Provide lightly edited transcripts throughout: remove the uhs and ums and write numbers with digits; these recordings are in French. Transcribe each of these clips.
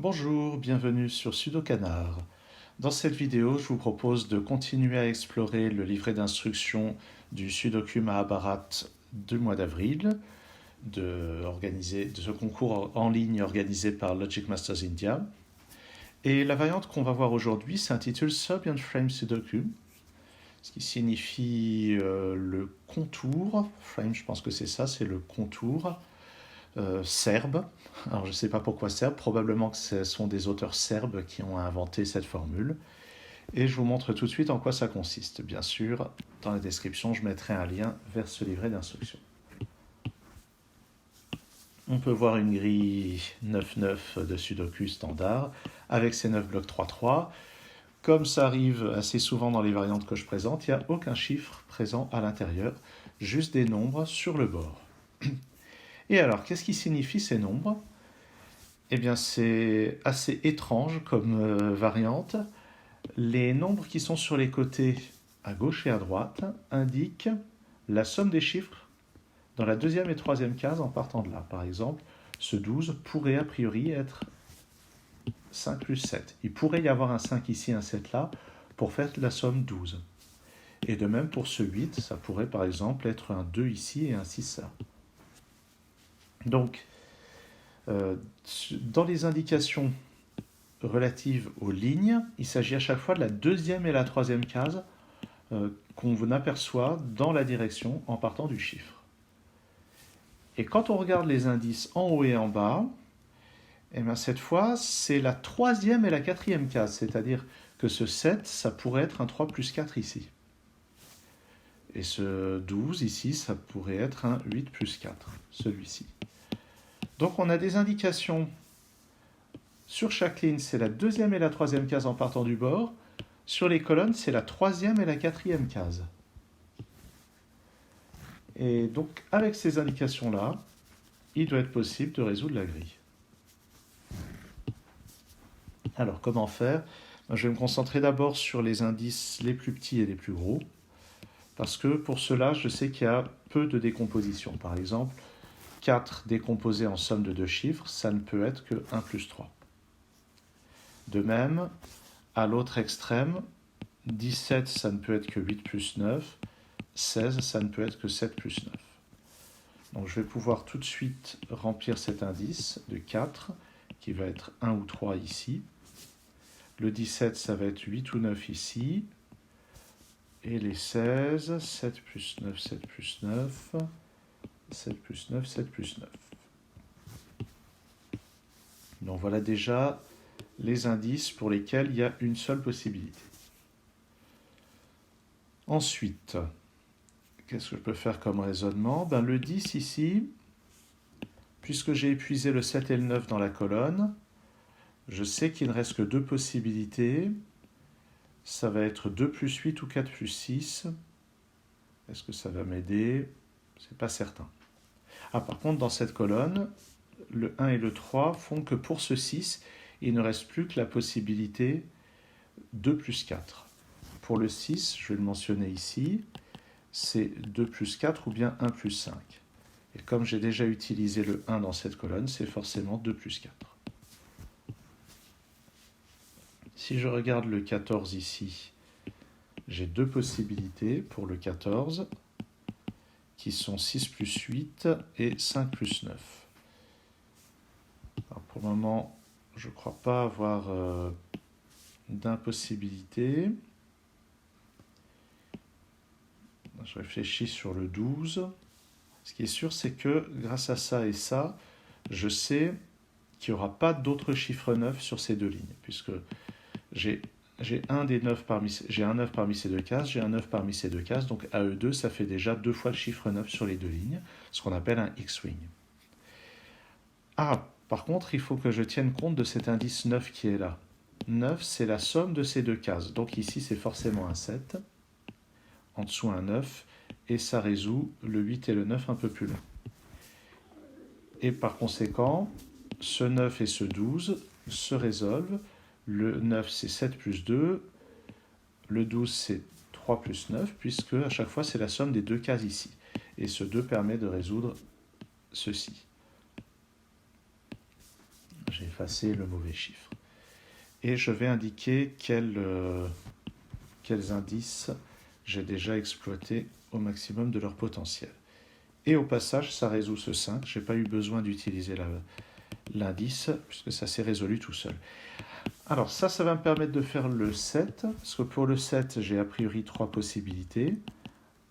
Bonjour, bienvenue sur Sudocanard. Dans cette vidéo, je vous propose de continuer à explorer le livret d'instructions du Sudoku Mahabharat du mois d'avril, de ce concours en ligne organisé par Logic Masters India. Et la variante qu'on va voir aujourd'hui s'intitule Serbian Frame Sudoku, ce qui signifie le contour. Frame, je pense que c'est ça, c'est le contour. Serbe. Alors je ne sais pas pourquoi serbe, probablement que ce sont des auteurs serbes qui ont inventé cette formule. Et je vous montre tout de suite en quoi ça consiste. Bien sûr, dans la description, je mettrai un lien vers ce livret d'instructions. On peut voir une grille 9-9 de Sudoku standard avec ses 9 blocs 3-3. Comme ça arrive assez souvent dans les variantes que je présente, il n'y a aucun chiffre présent à l'intérieur, juste des nombres sur le bord. Et alors, qu'est-ce qui signifient ces nombres? Eh bien, c'est assez étrange comme variante. Les nombres qui sont sur les côtés, à gauche et à droite, indiquent la somme des chiffres dans la deuxième et troisième case en partant de là. Par exemple, ce 12 pourrait a priori être 5 plus 7. Il pourrait y avoir un 5 ici, un 7 là, pour faire la somme 12. Et de même pour ce 8, ça pourrait par exemple être un 2 ici et un 6 là. Donc, dans les indications relatives aux lignes, il s'agit à chaque fois de la deuxième et la troisième case qu'on aperçoit dans la direction en partant du chiffre. Et quand on regarde les indices en haut et en bas, eh bien cette fois, c'est la troisième et la quatrième case, c'est-à-dire que ce 7, ça pourrait être un 3 plus 4 ici. Et ce 12 ici, ça pourrait être un 8 plus 4, celui-ci. Donc on a des indications sur chaque ligne, c'est la deuxième et la troisième case en partant du bord. Sur les colonnes, c'est la troisième et la quatrième case. Et donc avec ces indications-là, il doit être possible de résoudre la grille. Alors comment faire? Je vais me concentrer d'abord sur les indices les plus petits et les plus gros, parce que pour cela, je sais qu'il y a peu de décomposition. Par exemple, 4 décomposé en somme de deux chiffres, ça ne peut être que 1 plus 3. De même, à l'autre extrême, 17, ça ne peut être que 8 plus 9, 16, ça ne peut être que 7 plus 9. Donc je vais pouvoir tout de suite remplir cet indice de 4, qui va être 1 ou 3 ici. Le 17, ça va être 8 ou 9 ici. Et les 16, 7 plus 9, 7 plus 9... 7 plus 9, 7 plus 9. Donc voilà déjà les indices pour lesquels il y a une seule possibilité. Ensuite, qu'est-ce que je peux faire comme raisonnement? Le 10 ici, puisque j'ai épuisé le 7 et le 9 dans la colonne, je sais qu'il ne reste que deux possibilités. Ça va être 2 plus 8 ou 4 plus 6. Est-ce que ça va m'aider? C'est pas certain. Par contre, dans cette colonne, le 1 et le 3 font que pour ce 6, il ne reste plus que la possibilité 2 plus 4. Pour le 6, je vais le mentionner ici, c'est 2 plus 4 ou bien 1 plus 5. Et comme j'ai déjà utilisé le 1 dans cette colonne, c'est forcément 2 plus 4. Si je regarde le 14 ici, j'ai deux possibilités pour le 14, qui sont 6 plus 8 et 5 plus 9. Alors pour le moment, je ne crois pas avoir d'impossibilité. Je réfléchis sur le 12. Ce qui est sûr, c'est que grâce à ça et ça, je sais qu'il n'y aura pas d'autres chiffres 9 sur ces deux lignes, puisque j'ai un 9 parmi ces deux cases, j'ai un 9 parmi ces deux cases, donc AE2, ça fait déjà deux fois le chiffre 9 sur les deux lignes, ce qu'on appelle un X-wing. Par contre, il faut que je tienne compte de cet indice 9 qui est là. 9, c'est la somme de ces deux cases, donc ici c'est forcément un 7, en dessous un 9, et ça résout le 8 et le 9 un peu plus loin. Et par conséquent, ce 9 et ce 12 se résolvent. Le 9, c'est 7 plus 2. Le 12, c'est 3 plus 9, puisque à chaque fois, c'est la somme des deux cases ici. Et ce 2 permet de résoudre ceci. j'ai effacé le mauvais chiffre. Et je vais indiquer quels indices j'ai déjà exploités au maximum de leur potentiel. Et au passage, ça résout ce 5. Je n'ai pas eu besoin d'utiliser l'indice, puisque ça s'est résolu tout seul. Alors ça va me permettre de faire le 7, parce que pour le 7, j'ai a priori 3 possibilités.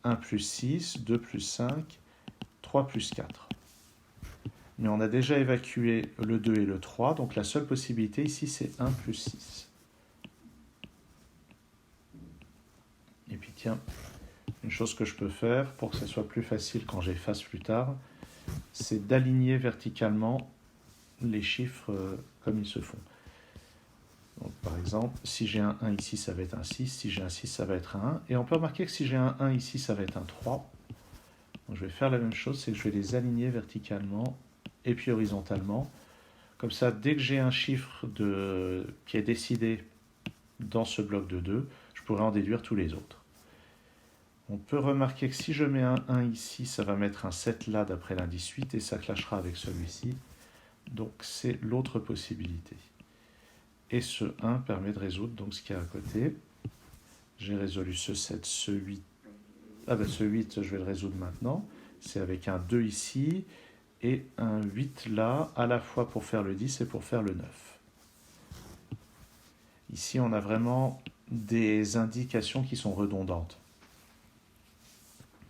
1 plus 6, 2 plus 5, 3 plus 4. Mais on a déjà évacué le 2 et le 3, donc la seule possibilité ici, c'est 1 plus 6. Et puis tiens, une chose que je peux faire pour que ce soit plus facile quand j'efface plus tard, c'est d'aligner verticalement les chiffres comme ils se font. Donc, par exemple, si j'ai un 1 ici, ça va être un 6. Si j'ai un 6, ça va être un 1. Et on peut remarquer que si j'ai un 1 ici, ça va être un 3. Donc, je vais faire la même chose, c'est que je vais les aligner verticalement et puis horizontalement. Comme ça, dès que j'ai un chiffre qui est décidé dans ce bloc de 2, je pourrai en déduire tous les autres. On peut remarquer que si je mets un 1 ici, ça va mettre un 7 là d'après l'indice 8 et ça clashera avec celui-ci. Donc c'est l'autre possibilité. Et ce 1 permet de résoudre donc ce qu'il y a à côté. J'ai résolu ce 7, ce 8. Ah ben ce 8, je vais le résoudre maintenant. C'est avec un 2 ici et un 8 là, à la fois pour faire le 10 et pour faire le 9. Ici, on a vraiment des indications qui sont redondantes.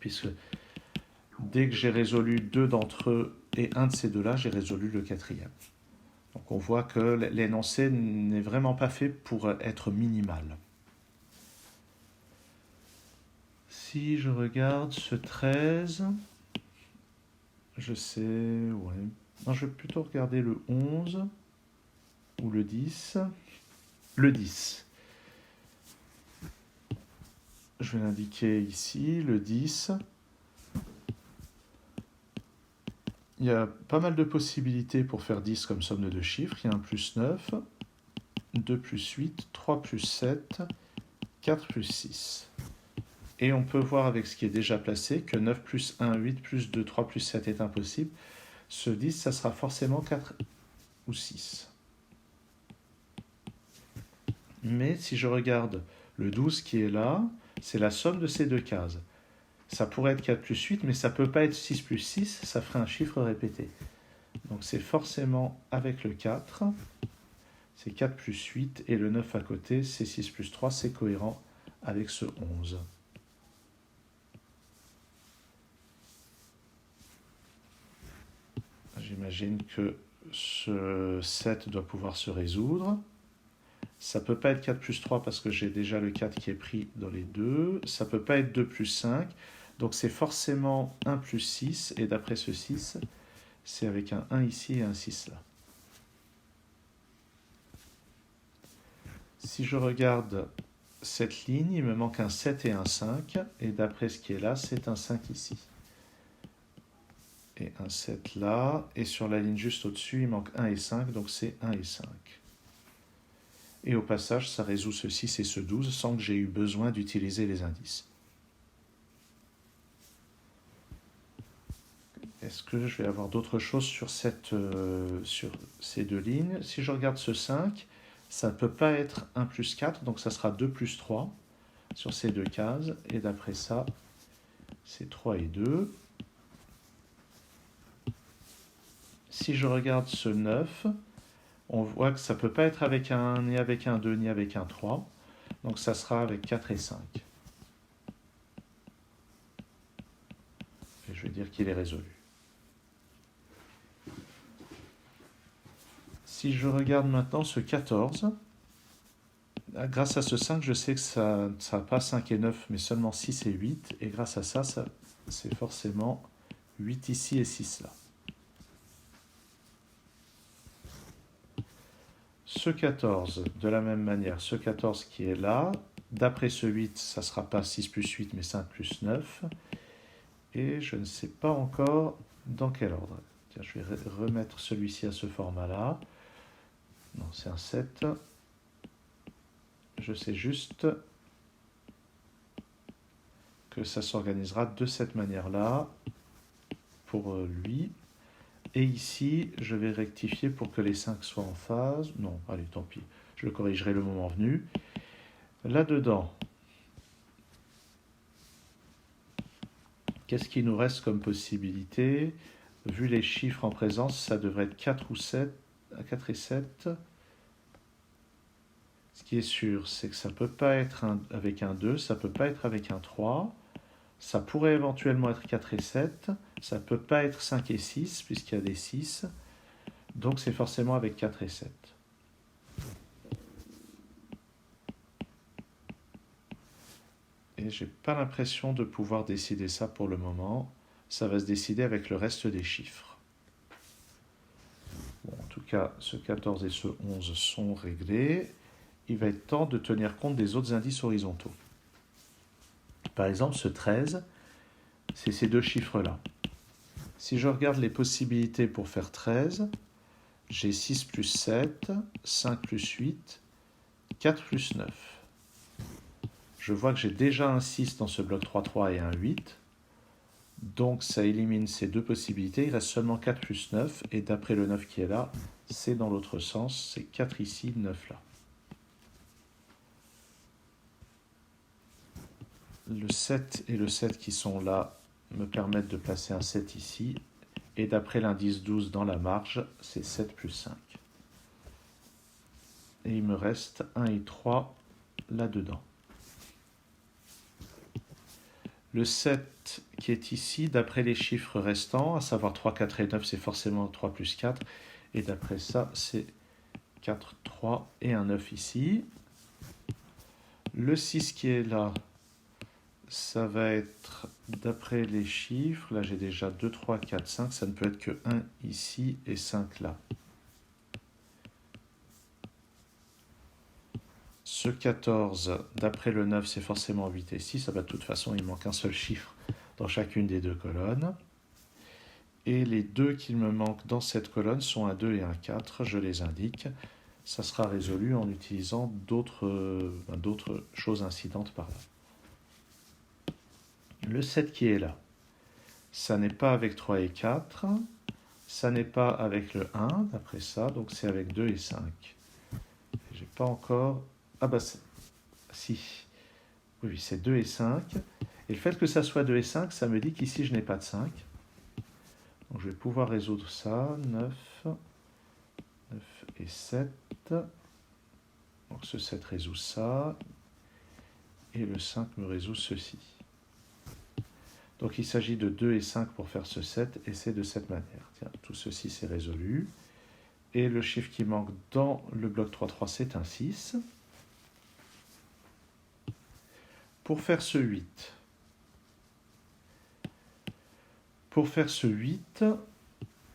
Puisque dès que j'ai résolu 2 d'entre eux et un de ces deux-là, j'ai résolu le quatrième. Donc on voit que l'énoncé n'est vraiment pas fait pour être minimal. Si je regarde ce 13, je sais, ouais. Non, je vais plutôt regarder le 11 ou le 10. Le 10. Je vais l'indiquer ici, le 10. Il y a pas mal de possibilités pour faire 10 comme somme de deux chiffres. Il y a 1 plus 9, 2 plus 8, 3 plus 7, 4 plus 6. Et on peut voir avec ce qui est déjà placé que 9 plus 1, 8 plus 2, 3 plus 7 est impossible. Ce 10, ça sera forcément 4 ou 6. Mais si je regarde le 12 qui est là, c'est la somme de ces deux cases. Ça pourrait être 4 plus 8, mais ça ne peut pas être 6 plus 6, ça ferait un chiffre répété. Donc c'est forcément avec le 4, c'est 4 plus 8, et le 9 à côté, c'est 6 plus 3, c'est cohérent avec ce 11. J'imagine que ce 7 doit pouvoir se résoudre. Ça ne peut pas être 4 plus 3 parce que j'ai déjà le 4 qui est pris dans les deux. Ça ne peut pas être 2 plus 5. Donc c'est forcément 1 plus 6. Et d'après ce 6, c'est avec un 1 ici et un 6 là. Si je regarde cette ligne, il me manque un 7 et un 5. Et d'après ce qui est là, c'est un 5 ici. Et un 7 là. Et sur la ligne juste au-dessus, il manque 1 et 5. Donc c'est 1 et 5. Et au passage, ça résout ce 6 et ce 12 sans que j'ai eu besoin d'utiliser les indices. Est-ce que je vais avoir d'autres choses sur ces deux lignes? Si je regarde ce 5, ça ne peut pas être 1 plus 4, donc ça sera 2 plus 3 sur ces deux cases. Et d'après ça, c'est 3 et 2. Si je regarde ce 9, on voit que ça ne peut pas être avec ni avec un 2, ni avec un 3. Donc ça sera avec 4 et 5. Et je vais dire qu'il est résolu. Si je regarde maintenant ce 14, grâce à ce 5, je sais que ça n'a pas 5 et 9, mais seulement 6 et 8. Et grâce à ça, c'est forcément 8 ici et 6 là. Ce 14, de la même manière, ce 14 qui est là, d'après ce 8, ça ne sera pas 6 plus 8, mais 5 plus 9. Et je ne sais pas encore dans quel ordre. Tiens, je vais remettre celui-ci à ce format-là. Non, c'est un 7. Je sais juste que ça s'organisera de cette manière-là pour lui. Et ici, je vais rectifier pour que les 5 soient en phase. Non, allez, tant pis. Je le corrigerai le moment venu. Là-dedans, qu'est-ce qui nous reste comme possibilité? Vu les chiffres en présence, ça devrait être 4 ou 7, 4 et 7. Ce qui est sûr, c'est que ça ne peut pas être avec un 2, ça ne peut pas être avec un 3. Ça pourrait éventuellement être 4 et 7. Ça ne peut pas être 5 et 6, puisqu'il y a des 6. Donc c'est forcément avec 4 et 7. Et j'ai pas l'impression de pouvoir décider ça pour le moment. Ça va se décider avec le reste des chiffres. Bon, en tout cas, ce 14 et ce 11 sont réglés. Il va être temps de tenir compte des autres indices horizontaux. Par exemple, ce 13, c'est ces deux chiffres-là. Si je regarde les possibilités pour faire 13, j'ai 6 plus 7, 5 plus 8, 4 plus 9. Je vois que j'ai déjà un 6 dans ce bloc 3-3 et un 8. Donc ça élimine ces deux possibilités. Il reste seulement 4 plus 9. Et d'après le 9 qui est là, c'est dans l'autre sens. C'est 4 ici, 9 là. Le 7 et le 7 qui sont là me permettent de placer un 7 ici. Et d'après l'indice 12 dans la marge, c'est 7 plus 5. Et il me reste 1 et 3 là-dedans. Le 7 qui est ici, d'après les chiffres restants, à savoir 3, 4 et 9, c'est forcément 3 plus 4. Et d'après ça, c'est 4, 3 et un 9 ici. Le 6 qui est là, ça va être, d'après les chiffres, là j'ai déjà 2, 3, 4, 5, ça ne peut être que 1 ici et 5 là. Ce 14, d'après le 9, c'est forcément 8 et 6. De toute façon, il manque un seul chiffre dans chacune des deux colonnes. Et les deux qu'il me manquent dans cette colonne sont un 2 et un 4. Je les indique. Ça sera résolu en utilisant d'autres choses incidentes par là. Le 7 qui est là, ça n'est pas avec 3 et 4. Ça n'est pas avec le 1, d'après ça. Donc c'est avec 2 et 5. J'ai pas encore... Ah bah si, oui, c'est 2 et 5. Et le fait que ça soit 2 et 5, ça me dit qu'ici je n'ai pas de 5. Donc je vais pouvoir résoudre ça. 9 et 7. Donc ce 7 résout ça. Et le 5 me résout ceci. Donc il s'agit de 2 et 5 pour faire ce 7. Et c'est de cette manière. Tiens, tout ceci c'est résolu. Et le chiffre qui manque dans le bloc 3-3, c'est un 6. Pour faire ce 8,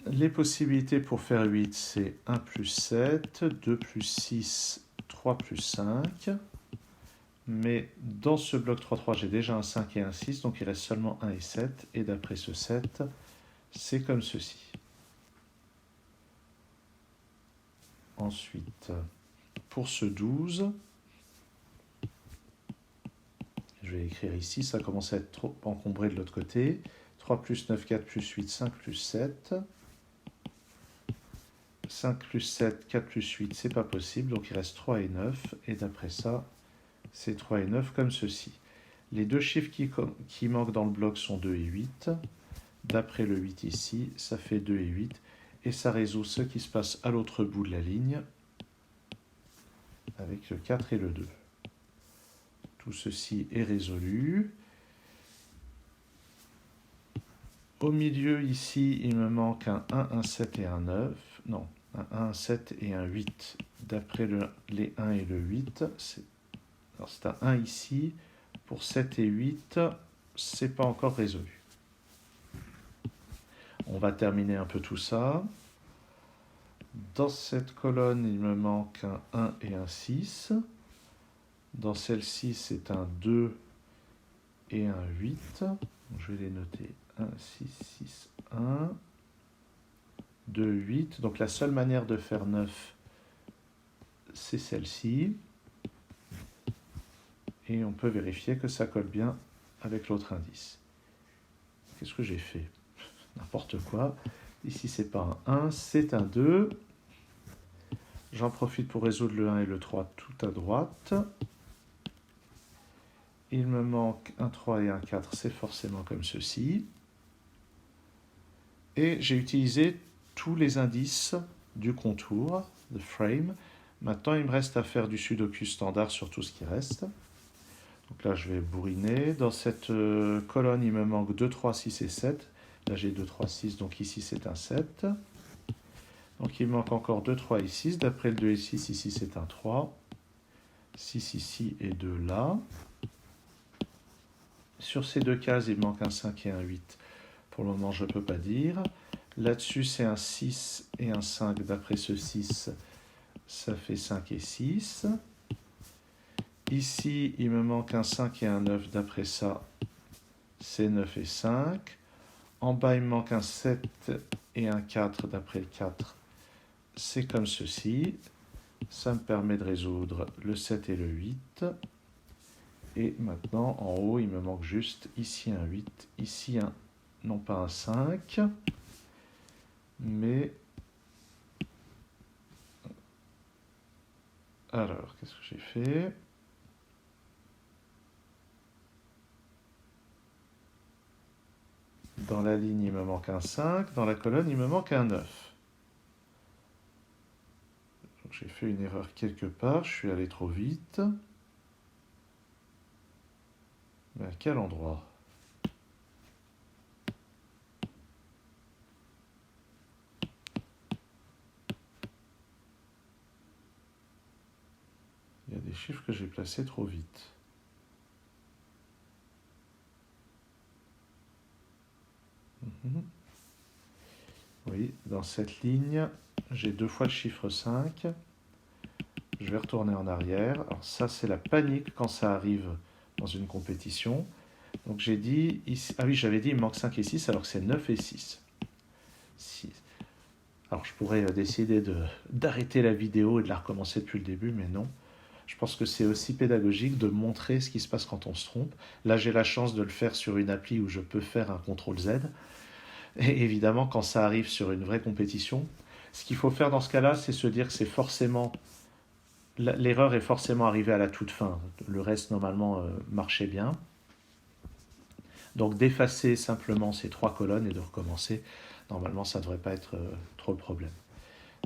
les possibilités pour faire 8, c'est 1 plus 7, 2 plus 6, 3 plus 5. Mais dans ce bloc 3-3, j'ai déjà un 5 et un 6, donc il reste seulement 1 et 7. Et d'après ce 7, c'est comme ceci. Ensuite, pour ce 12, je vais écrire ici, ça commence à être trop encombré de l'autre côté. 3 plus 9, 4 plus 8, 5 plus 7. 5 plus 7, 4 plus 8, c'est pas possible, donc il reste 3 et 9. Et d'après ça, c'est 3 et 9 comme ceci. Les deux chiffres qui manquent dans le bloc sont 2 et 8. D'après le 8 ici, ça fait 2 et 8. Et ça résout ce qui se passe à l'autre bout de la ligne, avec le 4 et le 2. Tout ceci est résolu. Au milieu, ici, il me manque un 1, un 7 et un 9. Non, un 1, un 7 et un 8. D'après les 1 et le 8, c'est un 1 ici. Pour 7 et 8, c'est pas encore résolu. On va terminer un peu tout ça. Dans cette colonne, il me manque un 1 et un 6. Dans celle-ci, c'est un 2 et un 8. Je vais les noter. 1, 6, 6, 1, 2, 8. Donc la seule manière de faire 9, c'est celle-ci. Et on peut vérifier que ça colle bien avec l'autre indice. Qu'est-ce que j'ai fait? N'importe quoi. Ici, c'est pas un 1, c'est un 2. J'en profite pour résoudre le 1 et le 3 tout à droite. Il me manque un 3 et un 4, c'est forcément comme ceci. Et j'ai utilisé tous les indices du contour, de frame. Maintenant, il me reste à faire du sudoku standard sur tout ce qui reste. Donc là, je vais bourriner. Dans cette colonne, il me manque 2, 3, 6 et 7. Là, j'ai 2, 3, 6, donc ici, c'est un 7. Donc il me manque encore 2, 3 et 6. D'après le 2 et 6, ici, c'est un 3. 6 ici et 2 là. Sur ces deux cases, il me manque un 5 et un 8. Pour le moment, je ne peux pas dire. Là-dessus, c'est un 6 et un 5. D'après ce 6, ça fait 5 et 6. Ici, il me manque un 5 et un 9. D'après ça, c'est 9 et 5. En bas, il me manque un 7 et un 4. D'après le 4, c'est comme ceci. Ça me permet de résoudre le 7 et le 8. Et maintenant, en haut, il me manque juste ici un 8, ici un, non pas un 5, mais... Alors, qu'est-ce que j'ai fait? Dans la ligne, il me manque un 5, dans la colonne, il me manque un 9. J'ai fait une erreur quelque part, je suis allé trop vite. Mais à quel endroit? Il y a des chiffres que j'ai placés trop vite. Oui, dans cette ligne, j'ai 2 fois le chiffre 5. Je vais retourner en arrière. Alors ça, c'est la panique quand ça arrive dans une compétition. Donc j'ai dit, ici, ah oui, j'avais dit il me manque 5 et 6, alors que c'est 9 et 6. 6. Alors je pourrais décider d'arrêter la vidéo et de la recommencer depuis le début, mais non. Je pense que c'est aussi pédagogique de montrer ce qui se passe quand on se trompe. Là, j'ai la chance de le faire sur une appli où je peux faire un CTRL-Z. Et évidemment, quand ça arrive sur une vraie compétition, ce qu'il faut faire dans ce cas-là, c'est se dire que c'est forcément... L'erreur est forcément arrivée à la toute fin. Le reste, normalement, marchait bien. Donc, d'effacer simplement ces 3 colonnes et de recommencer, normalement, ça ne devrait pas être trop le problème.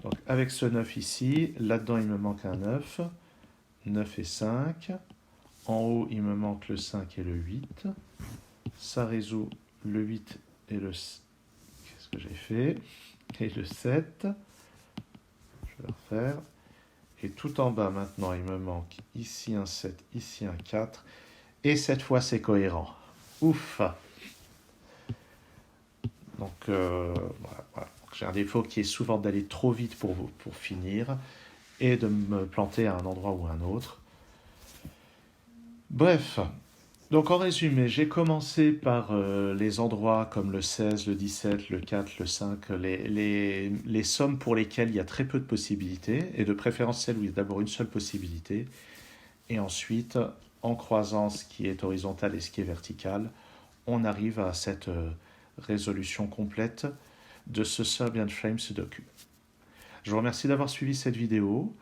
Donc, avec ce 9 ici, là-dedans, il me manque un 9. 9 et 5. En haut, il me manque le 5 et le 8. Ça résout le 8 et le... Qu'est-ce que j'ai fait? Et le 7. Je vais le refaire. Et tout en bas, maintenant, il me manque ici un 7, ici un 4. Et cette fois, c'est cohérent. Ouf! Donc, voilà. J'ai un défaut qui est souvent d'aller trop vite pour finir et de me planter à un endroit ou à un autre. Bref, donc en résumé, j'ai commencé par les endroits comme le 16, le 17, le 4, le 5, les sommes pour lesquelles il y a très peu de possibilités, et de préférence celles où il y a d'abord une seule possibilité, et ensuite, en croisant ce qui est horizontal et ce qui est vertical, on arrive à cette résolution complète de ce Serbian Frame Sudoku. Je vous remercie d'avoir suivi cette vidéo,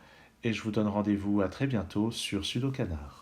et je vous donne rendez-vous à très bientôt sur Sudokanar.